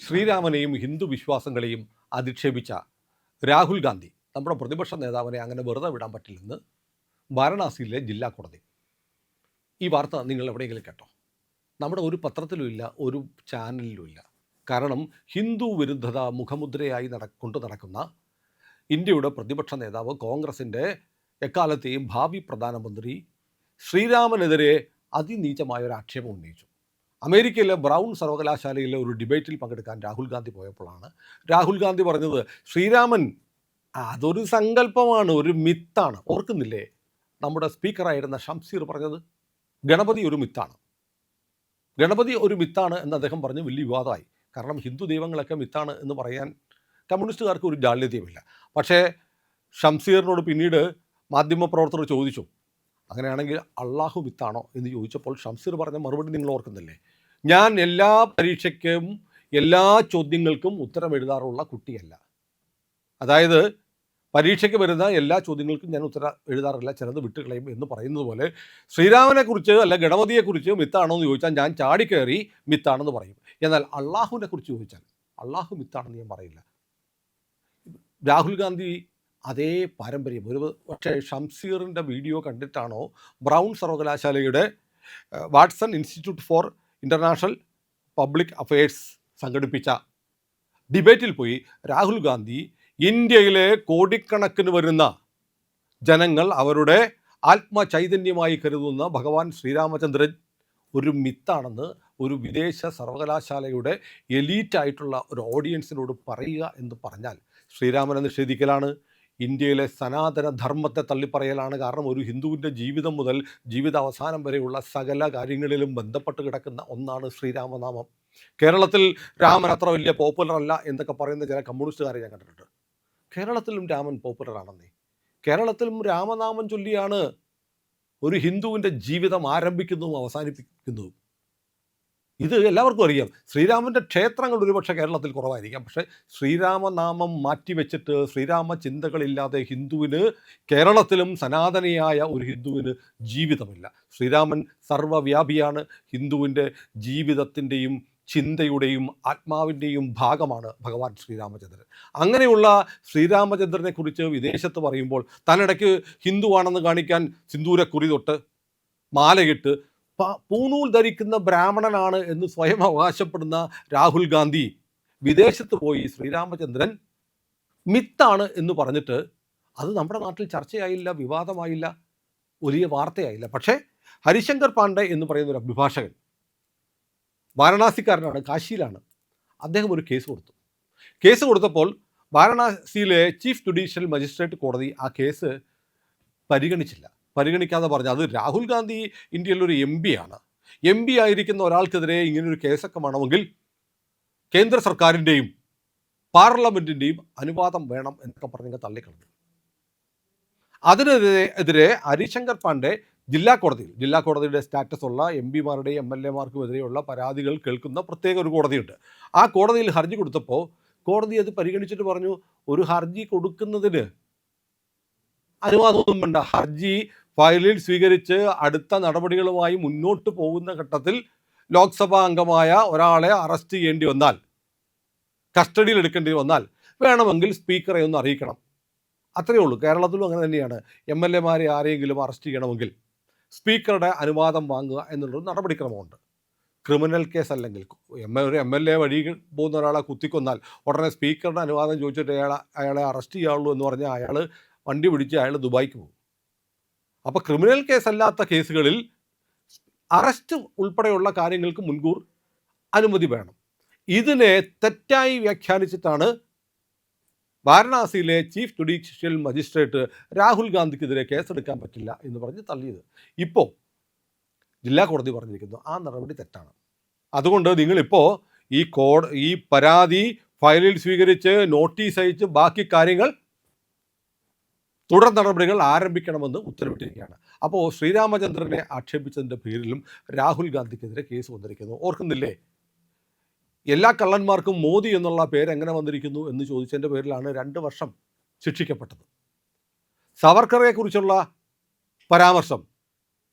ശ്രീരാമനെയും ഹിന്ദു വിശ്വാസങ്ങളെയും അധിക്ഷേപിച്ച രാഹുൽ ഗാന്ധി നമ്മുടെ പ്രതിപക്ഷ നേതാവിനെ അങ്ങനെ വെറുതെ വിടാൻ പറ്റില്ലെന്ന് വാരണാസിയിലെ ജില്ലാ കോടതി. ഈ വാർത്ത നിങ്ങൾ എവിടെയെങ്കിലും കേട്ടോ? നമ്മുടെ ഒരു പത്രത്തിലും ഇല്ല, ഒരു ചാനലിലും ഇല്ല. കാരണം ഹിന്ദു വിരുദ്ധത മുഖമുദ്രയായി കൊണ്ടു നടക്കുന്ന ഇന്ത്യയുടെ പ്രതിപക്ഷ നേതാവ്, കോൺഗ്രസിൻ്റെ എക്കാലത്തെയും ഭാവി പ്രധാനമന്ത്രി ശ്രീരാമനെതിരെ അതിനീചമായൊരു ആക്ഷേപം ഉന്നയിച്ചു. അമേരിക്കയിലെ ബ്രൗൺ സർവകലാശാലയിലെ ഒരു ഡിബേറ്റിൽ പങ്കെടുക്കാൻ രാഹുൽ ഗാന്ധി പോയപ്പോഴാണ് രാഹുൽ ഗാന്ധി പറഞ്ഞത്, ശ്രീരാമൻ അതൊരു സങ്കല്പമാണ്, ഒരു മിത്താണ്. ഓർക്കുന്നില്ലേ നമ്മുടെ സ്പീക്കറായിരുന്ന ഷംസീർ പറഞ്ഞത്? ഗണപതി ഒരു മിത്താണ്, ഗണപതി ഒരു മിത്താണ് എന്ന് അദ്ദേഹം പറഞ്ഞ് വലിയ വിവാദമായി. കാരണം ഹിന്ദു ദൈവങ്ങളൊക്കെ മിത്താണ് എന്ന് പറയാൻ കമ്മ്യൂണിസ്റ്റുകാർക്ക് ഒരു ജാള്യതയുമില്ല. പക്ഷേ ഷംസീറിനോട് പിന്നീട് മാധ്യമപ്രവർത്തകർ ചോദിച്ചു, അങ്ങനെയാണെങ്കിൽ അള്ളാഹു മിത്താണോ എന്ന് ചോദിച്ചപ്പോൾ ഷംസീർ പറഞ്ഞ മറുപടി നിങ്ങൾ ഓർക്കുന്നില്ലേ? ഞാൻ എല്ലാ പരീക്ഷയ്ക്കും എല്ലാ ചോദ്യങ്ങൾക്കും ഉത്തരം എഴുതാറുള്ള കുട്ടിയല്ല. അതായത് പരീക്ഷയ്ക്ക് വരുന്ന എല്ലാ ചോദ്യങ്ങൾക്കും ഞാൻ ഉത്തരം എഴുതാറില്ല, ചിലത് വിട്ടുകളയും എന്ന് പറയുന്നത് പോലെ ശ്രീരാമനെക്കുറിച്ച് അല്ല ഗണപതിയെക്കുറിച്ച് മിത്താണോ എന്ന് ചോദിച്ചാൽ ഞാൻ ചാടിക്കയറി മിത്താണെന്ന് പറയും. എന്നാൽ അള്ളാഹുവിനെ കുറിച്ച് ചോദിച്ചാൽ അള്ളാഹു മിത്താണെന്ന് ഞാൻ പറയില്ല. രാഹുൽ ഗാന്ധി അതേ പാരമ്പര്യം. ഒരു പക്ഷേ ഷംസീറിൻ്റെ വീഡിയോ കണ്ടിട്ടാണോ ബ്രൗൺ സർവകലാശാലയുടെ Watson institute four international public affairs സംഘടിപ്പിച്ച ഡിബേറ്റിൽ പോയി രാഹുൽ ഗാന്ധി ഇന്ത്യയിലെ കോടിക്കണക്കിന് വരുന്ന ജനങ്ങൾ അവരുടെ ആത്മചൈതന്യമായി കരുതുന്ന ഭഗവാൻ ശ്രീരാമചന്ദ്രൻ ഒരു മിത്താണെന്ന് ഒരു വിദേശ സർവകലാശാലയുടെ എലീറ്റായിട്ടുള്ള ഒരു ഓഡിയൻസിനോട് പറയുക എന്ന് പറഞ്ഞാൽ ശ്രീരാമനെ നിഷേധിക്കലാണ്, ഇന്ത്യയിലെ സനാതന ധർമ്മത്തെ തള്ളിപ്പറയലാണ്. കാരണം ഒരു ഹിന്ദുവിൻ്റെ ജീവിതം മുതൽ ജീവിതാവസാനം വരെയുള്ള സകല കാര്യങ്ങളിലും ബന്ധപ്പെട്ട് കിടക്കുന്ന ഒന്നാണ് ശ്രീരാമനാമം. കേരളത്തിൽ രാമൻ അത്ര വലിയ പോപ്പുലർ അല്ല എന്നൊക്കെ പറയുന്ന ചില കമ്മ്യൂണിസ്റ്റുകാരെ ഞാൻ കണ്ടിട്ടുണ്ട്. കേരളത്തിലും രാമൻ പോപ്പുലർ ആണെന്നേ. കേരളത്തിലും രാമനാമം ചൊല്ലിയാണ് ഒരു ഹിന്ദുവിൻ്റെ ജീവിതം ആരംഭിക്കുന്നതും അവസാനിപ്പിക്കുന്നതും. ഇത് എല്ലാവർക്കും അറിയാം. ശ്രീരാമൻ്റെ ക്ഷേത്രങ്ങൾ ഒരുപക്ഷെ കേരളത്തിൽ കുറവായിരിക്കാം, പക്ഷേ ശ്രീരാമനാമം മാറ്റിവെച്ചിട്ട് ശ്രീരാമ ചിന്തകളില്ലാതെ ഹിന്ദുവിന്, കേരളത്തിലും സനാതനിയായ ഒരു ഹിന്ദുവിന് ജീവിതമില്ല. ശ്രീരാമൻ സർവ്വവ്യാപിയാണ്. ഹിന്ദുവിൻ്റെ ജീവിതത്തിൻ്റെയും ചിന്തയുടെയും ആത്മാവിൻ്റെയും ഭാഗമാണ് ഭഗവാൻ ശ്രീരാമചന്ദ്രൻ. അങ്ങനെയുള്ള ശ്രീരാമചന്ദ്രനെ കുറിച്ച് വിദേശത്ത് പറയുമ്പോൾ തന്നിടയ്ക്ക് ഹിന്ദുവാണെന്ന് കാണിക്കാൻ സിന്ദൂരക്കുറി തൊട്ട് മാലയിട്ട് പൂണൂൽ ധരിക്കുന്ന ബ്രാഹ്മണനാണ് എന്ന് സ്വയം അവകാശപ്പെടുന്ന രാഹുൽ ഗാന്ധി വിദേശത്ത് പോയി ശ്രീരാമചന്ദ്രൻ മിത്താണ് എന്ന് പറഞ്ഞിട്ട് അത് നമ്മുടെ നാട്ടിൽ ചർച്ചയായില്ല, വിവാദമായില്ല, വലിയ വാർത്തയായില്ല. പക്ഷേ ഹരിശങ്കർ പാണ്ഡെ എന്ന് പറയുന്ന ഒരു അഭിഭാഷകൻ, വാരണാസിക്കാരനാണ്, കാശിയിലാണ്, അദ്ദേഹം ഒരു കേസ് കൊടുത്തു. കേസ് കൊടുത്തപ്പോൾ വാരണാസിയിലെ ചീഫ് ജുഡീഷ്യൽ മജിസ്ട്രേറ്റ് കോടതി ആ കേസ് പരിഗണിക്കാതെ പറഞ്ഞു, അത് രാഹുൽ ഗാന്ധി ഇന്ത്യയിലൊരു MP ആണ്, MP ആയിരിക്കുന്ന ഒരാൾക്കെതിരെ ഇങ്ങനൊരു കേസൊക്കെ വേണമെങ്കിൽ കേന്ദ്ര സർക്കാരിൻ്റെയും പാർലമെൻറ്റിൻ്റെയും അനുവാദം വേണം എന്നൊക്കെ പറഞ്ഞ് തള്ളിക്കളഞ്ഞു. അതിനെതിരെ ഹരിശങ്കർ പാണ്ഡെ ജില്ലാ കോടതിയുടെ സ്റ്റാറ്റസ് ഉള്ള MP-മാരുടെയും MLA-മാർക്കും എതിരെയുള്ള പരാതികൾ കേൾക്കുന്ന പ്രത്യേക ഒരു കോടതിയുണ്ട്. ആ കോടതിയിൽ ഹർജി കൊടുത്തപ്പോൾ കോടതി അത് പരിഗണിച്ചിട്ട് പറഞ്ഞു, ഒരു ഹർജി കൊടുക്കുന്നതിന് അനുവാദമൊന്നും വേണ്ട. ഹർജി ഫയലിൽ സ്വീകരിച്ച് അടുത്ത നടപടികളുമായി മുന്നോട്ട് പോകുന്ന ഘട്ടത്തിൽ ലോക്സഭാ അംഗമായ ഒരാളെ അറസ്റ്റ് ചെയ്യേണ്ടി വന്നാൽ, കസ്റ്റഡിയിൽ എടുക്കേണ്ടി വന്നാൽ വേണമെങ്കിൽ സ്പീക്കറെ ഒന്ന് അറിയിക്കണം. അത്രയേ ഉള്ളൂ. കേരളത്തിലും അങ്ങനെ തന്നെയാണ്. MLA-മാരെ ആരെങ്കിലും അറസ്റ്റ് ചെയ്യണമെങ്കിൽ സ്പീക്കറുടെ അനുവാദം വാങ്ങുക എന്നുള്ളൊരു നടപടിക്രമമുണ്ട്. ക്രിമിനൽ കേസ് അല്ലെങ്കിൽ ഒരു MLA വഴി പോകുന്ന ഒരാളെ കുത്തിക്കൊന്നാൽ ഉടനെ സ്പീക്കറുടെ അനുവാദം ചോദിച്ചിട്ട് അയാളെ അറസ്റ്റ് ചെയ്യാവുള്ളൂ എന്ന് പറഞ്ഞാൽ അയാൾ വണ്ടി പിടിച്ച് അയാൾ ദുബായിക്ക് പോകും. അപ്പോൾ ക്രിമിനൽ കേസല്ലാത്ത കേസുകളിൽ അറസ്റ്റ് ഉൾപ്പെടെയുള്ള കാര്യങ്ങൾക്ക് മുൻകൂർ അനുമതി വേണം. ഇതിനെ തെറ്റായി വ്യാഖ്യാനിച്ചിട്ടാണ് വാരണാസിയിലെ ചീഫ് ജുഡീഷ്യൽ മജിസ്ട്രേറ്റ് രാഹുൽ ഗാന്ധിക്കെതിരെ കേസെടുക്കാൻ പറ്റില്ല എന്ന് പറഞ്ഞ് തള്ളിയത്. ഇപ്പോൾ ജില്ലാ കോടതി പറഞ്ഞിരിക്കുന്നു ആ നടപടി തെറ്റാണ്. അതുകൊണ്ട് നിങ്ങളിപ്പോൾ ഈ പരാതി ഫയലിൽ സ്വീകരിച്ച് നോട്ടീസ് അയച്ച് ബാക്കി കാര്യങ്ങൾ തുടർ നടപടികൾ ആരംഭിക്കണമെന്ന് ഉത്തരവിട്ടിരിക്കുകയാണ്. അപ്പോൾ ശ്രീരാമചന്ദ്രനെ ആക്ഷേപിച്ചതിൻ്റെ പേരിലും രാഹുൽ ഗാന്ധിക്കെതിരെ കേസ് വന്നിരിക്കുന്നു. ഓർക്കുന്നില്ലേ, എല്ലാ കള്ളന്മാർക്കും മോദി എന്നുള്ള പേര് എങ്ങനെ വന്നിരിക്കുന്നു എന്ന് ചോദിച്ചതിൻ്റെ പേരിലാണ് 2 വർഷം ശിക്ഷിക്കപ്പെട്ടത്. സവർക്കറെ കുറിച്ചുള്ള പരാമർശം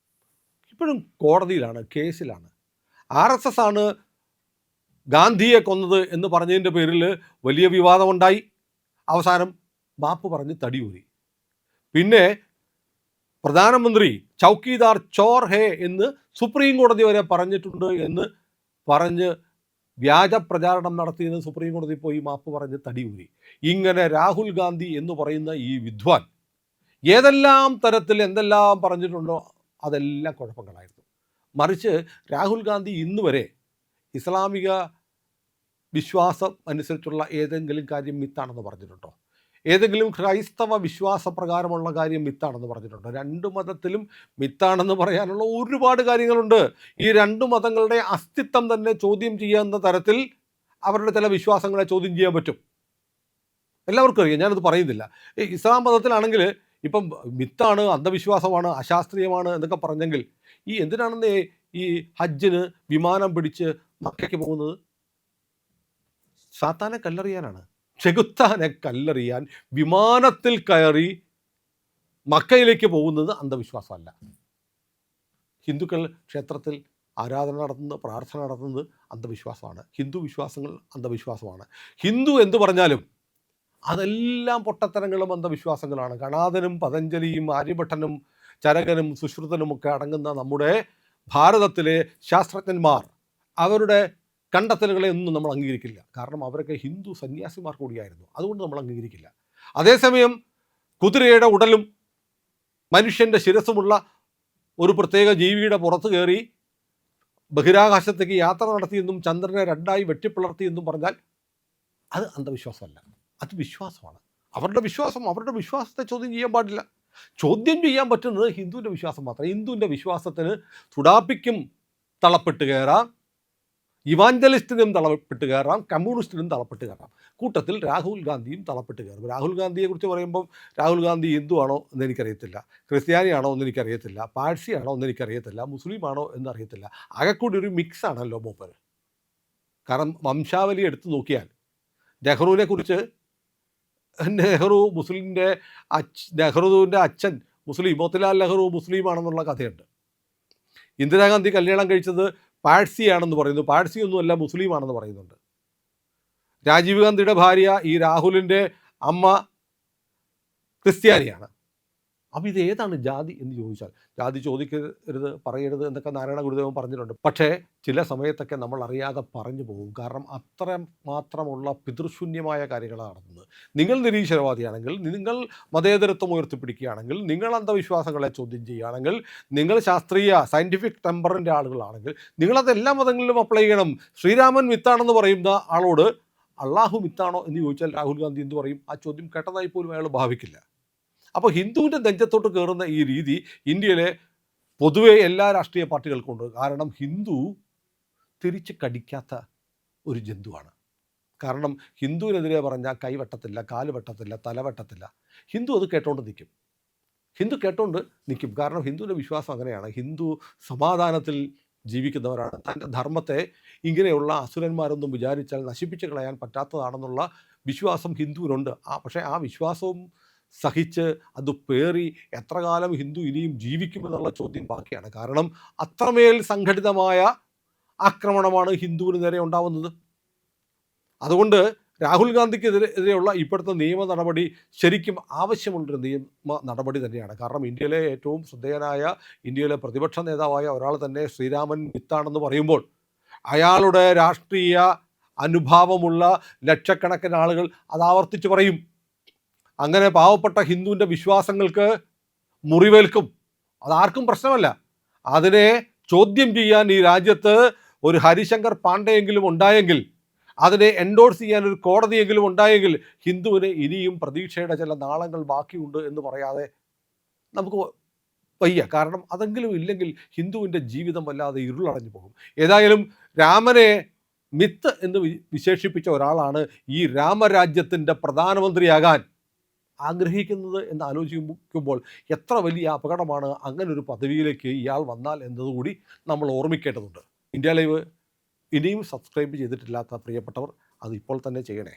ഇപ്പോഴും കോടതിയിലാണ്, കേസിലാണ്. RSS ആണ് ഗാന്ധിയെ കൊന്നത് എന്ന് പറഞ്ഞതിൻ്റെ പേരിൽ വലിയ വിവാദമുണ്ടായി. അവസാനം മാപ്പ് പറഞ്ഞ് തടിയൂരി. പിന്നെ പ്രധാനമന്ത്രി ചൗക്കീദാർ ചോർ ഹേ എന്ന് സുപ്രീം കോടതി വരെ പറഞ്ഞിട്ടുണ്ട് എന്ന് പറഞ്ഞ് വ്യാജ പ്രചാരണം നടത്തിയെന്ന് സുപ്രീം കോടതി പോയി മാപ്പ് പറഞ്ഞ് തടിയൂരി. ഇങ്ങനെ രാഹുൽ ഗാന്ധി എന്ന് പറയുന്ന ഈ വിദ്വാൻ ഏതെല്ലാം തരത്തിൽ എന്തെല്ലാം പറഞ്ഞിട്ടുണ്ടോ അതെല്ലാം കുഴപ്പങ്ങളായിരുന്നു. മറിച്ച് രാഹുൽ ഗാന്ധി ഇന്ന് വരെ ഇസ്ലാമിക വിശ്വാസം അനുസരിച്ചുള്ള ഏതെങ്കിലും കാര്യം മിത്താണെന്ന് പറഞ്ഞിട്ടുണ്ടോ? ഏതെങ്കിലും ക്രൈസ്തവ വിശ്വാസപ്രകാരമുള്ള കാര്യം മിത്താണെന്ന് പറഞ്ഞിട്ടുണ്ടോ? രണ്ട് മതത്തിലും മിത്താണെന്ന് പറയാനുള്ള ഒരുപാട് കാര്യങ്ങളുണ്ട്. ഈ രണ്ട് മതങ്ങളുടെ അസ്തിത്വം തന്നെ ചോദ്യം ചെയ്യുന്ന തരത്തിൽ അവരുടെ ചില വിശ്വാസങ്ങളെ ചോദ്യം ചെയ്യാൻ പറ്റും. എല്ലാവർക്കും അറിയാം, ഞാനത് പറയുന്നില്ല. ഇസ്ലാം മതത്തിലാണെങ്കിൽ ഇപ്പം മിത്താണ്, അന്ധവിശ്വാസമാണ്, അശാസ്ത്രീയമാണ് എന്നൊക്കെ പറഞ്ഞെങ്കിൽ എന്തിനാണെന്നേ ഈ ഹജ്ജിന് വിമാനം പിടിച്ച് മക്കയ്ക്ക് പോകുന്നത്? സാത്താനെ കല്ലെറിയാനാണ്. ചെകുത്താനെ കല്ലെറിയാൻ വിമാനത്തിൽ കയറി മക്കയിലേക്ക് പോകുന്നത് അന്ധവിശ്വാസമല്ല. ഹിന്ദുക്കൾ ക്ഷേത്രത്തിൽ ആരാധന നടത്തുന്നത്, പ്രാർത്ഥന നടത്തുന്നത് അന്ധവിശ്വാസമാണ്. ഹിന്ദു വിശ്വാസങ്ങൾ അന്ധവിശ്വാസമാണ്. ഹിന്ദു എന്ന് പറഞ്ഞാലും അതെല്ലാം പൊട്ടത്തരങ്ങളും അന്ധവിശ്വാസങ്ങളാണ്. കണാദനും പതഞ്ജലിയും ആര്യഭട്ടനും ചരകനും സുശ്രുതനും ഒക്കെ അടങ്ങുന്ന നമ്മുടെ ഭാരതത്തിലെ ശാസ്ത്രജ്ഞന്മാർ അവരുടെ കണ്ടെത്തലുകളെ ഒന്നും നമ്മൾ അംഗീകരിക്കില്ല. കാരണം അവരൊക്കെ ഹിന്ദു സന്യാസിമാർ കൂടിയായിരുന്നു. അതുകൊണ്ട് നമ്മൾ അംഗീകരിക്കില്ല. അതേസമയം കുതിരയുടെ ഉടലും മനുഷ്യൻ്റെ ശിരസുമുള്ള ഒരു പ്രത്യേക ജീവിയുടെ പുറത്ത് കയറി ബഹിരാകാശത്തേക്ക് യാത്ര നടത്തിയെന്നും ചന്ദ്രനെ രണ്ടായി വെട്ടിപ്പിളർത്തിയെന്നും പറഞ്ഞാൽ അത് അന്ധവിശ്വാസമല്ല, അത് വിശ്വാസമാണ്. അവരുടെ വിശ്വാസം, അവരുടെ വിശ്വാസത്തെ ചോദ്യം ചെയ്യാൻ പാടില്ല. ചോദ്യം ചെയ്യാൻ പറ്റുന്നത് ഹിന്ദുവിൻ്റെ വിശ്വാസം മാത്രം. ഹിന്ദുവിൻ്റെ വിശ്വാസത്തിന് തുടാപ്പിക്കും തളപ്പെട്ട് കയറാം, ഇവാഞ്ചലിസ്റ്റിനും തളപ്പെട്ട് കയറാം, കമ്മ്യൂണിസ്റ്റിനും തളപ്പെട്ട് കയറാം. കൂട്ടത്തിൽ രാഹുൽ ഗാന്ധിയും തളപ്പെട്ട് കയറും. രാഹുൽ ഗാന്ധിയെക്കുറിച്ച് പറയുമ്പം രാഹുൽ ഗാന്ധി ഹിന്ദു ആണോ എന്ന് എനിക്കറിയത്തില്ല, ക്രിസ്ത്യാനിയാണോ എന്ന് എനിക്കറിയത്തില്ല, പാഴ്സിയാണോ എന്ന് എനിക്കറിയത്തില്ല, മുസ്ലിമാണോ എന്നറിയത്തില്ല. ആകെക്കൂടി ഒരു മിക്സ് ആണല്ലോ മൂപ്പർ. കാരണം വംശാവലി എടുത്തു നോക്കിയാൽ നെഹ്റുവിനെ കുറിച്ച് നെഹ്റുവിൻ്റെ അച്ഛൻ മുസ്ലിം, മോത്തിലാൽ നെഹ്റു മുസ്ലിമാണെന്നുള്ള കഥയുണ്ട്. ഇന്ദിരാഗാന്ധി കല്യാണം കഴിച്ചത് പാഴ്സിയാണെന്ന് പറയുന്നു. പാഴ്സിയൊന്നുമല്ല, മുസ്ലിമാണെന്ന് പറയുന്നുണ്ട്. രാജീവ് ഗാന്ധിയുടെ ഭാര്യ ഈ രാഹുലിൻ്റെ അമ്മ ക്രിസ്ത്യാനിയാണ്. അപ്പോൾ ഇത് ഏതാണ് ജാതി എന്ന് ചോദിച്ചാൽ, ജാതി ചോദിക്കരുത്, പറയരുത് എന്നൊക്കെ നാരായണ ഗുരുദേവൻ പറഞ്ഞിട്ടുണ്ട്. പക്ഷേ ചില സമയത്തൊക്കെ നമ്മൾ അറിയാതെ പറഞ്ഞു പോകും. കാരണം അത്ര മാത്രമുള്ള പിതൃശൂന്യമായ കാര്യങ്ങളാണ് നടത്തുന്നത്. നിങ്ങൾ നിരീശ്വരവാദിയാണെങ്കിൽ, നിങ്ങൾ മതേതരത്വം ഉയർത്തിപ്പിടിക്കുകയാണെങ്കിൽ, നിങ്ങൾ അന്ധവിശ്വാസങ്ങളെ ചോദ്യം ചെയ്യുകയാണെങ്കിൽ, നിങ്ങൾ ശാസ്ത്രീയ സയൻറ്റിഫിക് ടെമ്പറിൻ്റെ ആളുകളാണെങ്കിൽ നിങ്ങളത് എല്ലാ മതങ്ങളിലും അപ്ലൈ ചെയ്യണം. ശ്രീരാമൻ മിത്താണെന്ന് പറയുന്ന ആളോട് അള്ളാഹു മിത്താണോ എന്ന് ചോദിച്ചാൽ രാഹുൽ ഗാന്ധി എന്ത് പറയും? ആ ചോദ്യം കേട്ടതായി പോലും അയാൾ ഭാവിക്കില്ല. അപ്പോൾ ഹിന്ദുവിൻ്റെ നെഞ്ചത്തോട്ട് കയറുന്ന ഈ രീതി ഇന്ത്യയിലെ പൊതുവെ എല്ലാ രാഷ്ട്രീയ പാർട്ടികൾക്കുണ്ട്. കാരണം ഹിന്ദു തിരിച്ച് കടിക്കാത്ത ഒരു ജന്തുവാണ്. കാരണം ഹിന്ദുവിനെതിരെ പറഞ്ഞാൽ കൈ വെട്ടത്തില്ല, കാല് വെട്ടത്തില്ല, തല വെട്ടത്തില്ല. ഹിന്ദു അത് കേട്ടോണ്ട് നിൽക്കും. കാരണം ഹിന്ദുവിൻ്റെ വിശ്വാസം അങ്ങനെയാണ്. ഹിന്ദു സമാധാനത്തിൽ ജീവിക്കുന്നവരാണ്. തൻ്റെ ധർമ്മത്തെ ഇങ്ങനെയുള്ള അസുരന്മാരൊന്നും വിചാരിച്ചാൽ നശിപ്പിച്ച് കളയാൻ പറ്റാത്തതാണെന്നുള്ള വിശ്വാസം ഹിന്ദുവിനുണ്ട്. പക്ഷേ ആ വിശ്വാസവും സഹിച്ച് അത് പേറി എത്ര കാലം ഹിന്ദു ഇനിയും ജീവിക്കുമെന്നുള്ള ചോദ്യം ബാക്കിയാണ്. കാരണം അത്രമേൽ സംഘടിതമായ ആക്രമണമാണ് ഹിന്ദുവിന് നേരെ ഉണ്ടാവുന്നത്. അതുകൊണ്ട് രാഹുൽ ഗാന്ധിക്കെതിരെയുള്ള ഇപ്പോഴത്തെ നിയമ നടപടി ശരിക്കും ആവശ്യമുള്ളൊരു നിയമ നടപടി തന്നെയാണ്. കാരണം ഇന്ത്യയിലെ ഏറ്റവും ശ്രദ്ധേയനായ, ഇന്ത്യയിലെ പ്രതിപക്ഷ നേതാവായ ഒരാൾ തന്നെ ശ്രീരാമൻ മിത്താണെന്ന് പറയുമ്പോൾ അയാളുടെ രാഷ്ട്രീയ അനുഭാവമുള്ള ലക്ഷക്കണക്കിന് ആളുകൾ അത് ആവർത്തിച്ച് പറയും. അങ്ങനെ പാവപ്പെട്ട ഹിന്ദുവിൻ്റെ വിശ്വാസങ്ങൾക്ക് മുറിവേൽക്കും. അതാർക്കും പ്രശ്നമല്ല. അതിനെ ചോദ്യം ചെയ്യാൻ ഈ രാജ്യത്ത് ഒരു ഹരിശങ്കർ പാണ്ഡെയെങ്കിലും ഉണ്ടായെങ്കിൽ, അതിനെ എൻഡോഴ്സ് ചെയ്യാൻ ഒരു കോടതിയെങ്കിലും ഉണ്ടായെങ്കിൽ ഹിന്ദുവിന് ഇനിയും പ്രതീക്ഷയുടെ ചില നാളങ്ങൾ ബാക്കിയുണ്ട് എന്ന് പറയാതെ നമുക്ക് വയ്യ. കാരണം അതെങ്കിലും ഇല്ലെങ്കിൽ ഹിന്ദുവിൻ്റെ ജീവിതം വല്ലാതെ ഇരുളടഞ്ഞു പോകും. ഏതായാലും രാമനെ മിത്ത് എന്ന് വിശേഷിപ്പിച്ച ഒരാളാണ് ഈ രാമരാജ്യത്തിൻ്റെ പ്രധാനമന്ത്രിയാകാൻ ആഗ്രഹിക്കുന്നത് എന്ന് ആലോചിക്കുമ്പോൾ എത്ര വലിയ അപകടമാണ് അങ്ങനൊരു പദവിയിലേക്ക് ഇയാൾ വന്നാൽ എന്നതുകൂടി നമ്മൾ ഓർമ്മിക്കേണ്ടതുണ്ട്. ഇന്ത്യ ലൈവ് ഇനിയും സബ്സ്ക്രൈബ് ചെയ്തിട്ടില്ലാത്ത പ്രിയപ്പെട്ടവർ അത് ഇപ്പോൾ തന്നെ ചെയ്യണേ.